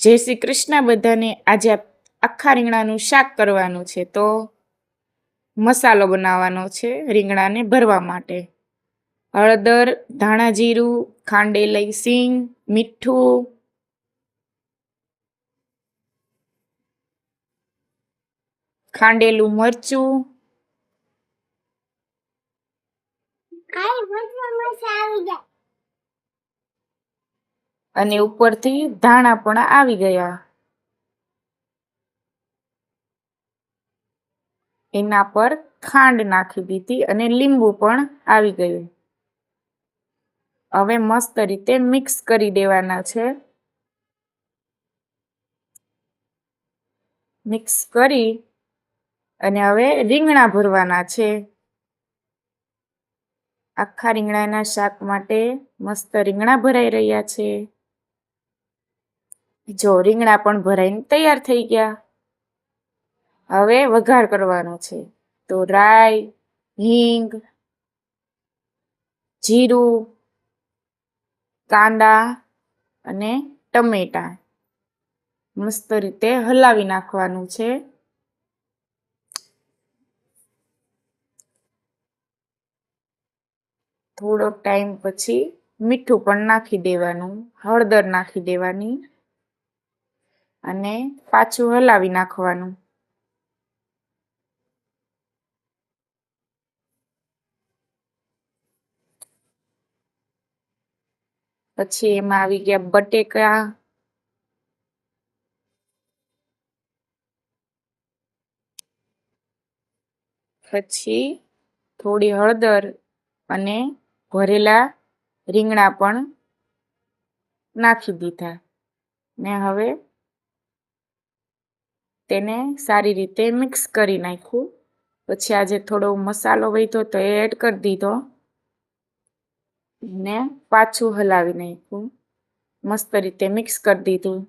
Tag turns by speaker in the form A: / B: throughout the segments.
A: જય શ્રી કૃષ્ણ બધાને। આજે આખા રીંગણાનું શાક કરવાનું છે, તો મસાલો બનાવવાનો છે રીંગણાને ભરવા માટે। હળદર, ધાણા જીરું, ખાંડેલી સીંગ, મીઠું, ખાંડેલું મરચું, અને ઉપરથી ધાણા પણ આવી ગયા। એના પર ખાંડ નાખી દીધી અને લીંબુ પણ આવી ગયું। હવે મસ્ત રીતે મિક્સ કરી દેવાના છે। મિક્સ કરી અને હવે રીંગણા ભરવાના છે। આખા રીંગણાના શાક માટે મસ્ત રીંગણા ભરાઈ રહ્યા છે। જો રીંગણા પણ ભરાઈને તૈયાર થઈ ગયા। હવે વઘાર કરવાનો છે, તો રાઈ, હિંગ, જીરું, કાંદા અને ટમેટા મસ્ત રીતે હલાવી નાખવાનું છે। થોડો ટાઈમ પછી મીઠું પણ નાખી દેવાનું, હળદર નાખી દેવાની અને પાછું હલાવી નાખવાનું। પછી એમાં આવી ગયા બટેકા, પછી થોડી હળદર અને ભરેલા રીંગણા પણ નાખી દીધા ને હવે તેને સારી રીતે મિક્સ કરી નાખ્યું। પછી આજે થોડો મસાલો વધ્યો તો એ એડ કરી દીધો ને પાછું હલાવી નાખ્યું, મસ્ત રીતે મિક્સ કરી દીધું।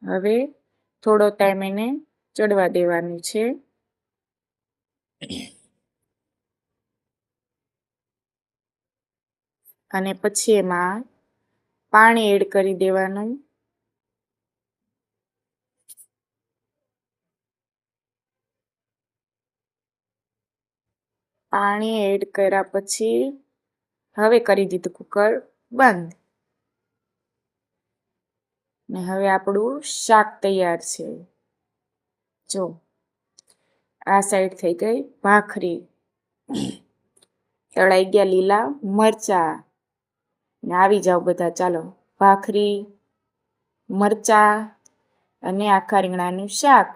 A: હવે થોડો ટાઈમ એને ચડવા દેવાનું છે। અને પછી એમાં પાણી એડ કરી દેવાનું। પાણી એડ કર્યા પછી હવે કરી દીધું કુકર બંધ ને હવે આપણું શાક તૈયાર છે। જો આ સાઈડ થઈ ગઈ ભાખરી, તળાઈ ગયા લીલા મરચા ને આવી જાઓ બધા, ચાલો ભાખરી, મરચા અને આખા રીંગણાનું શાક।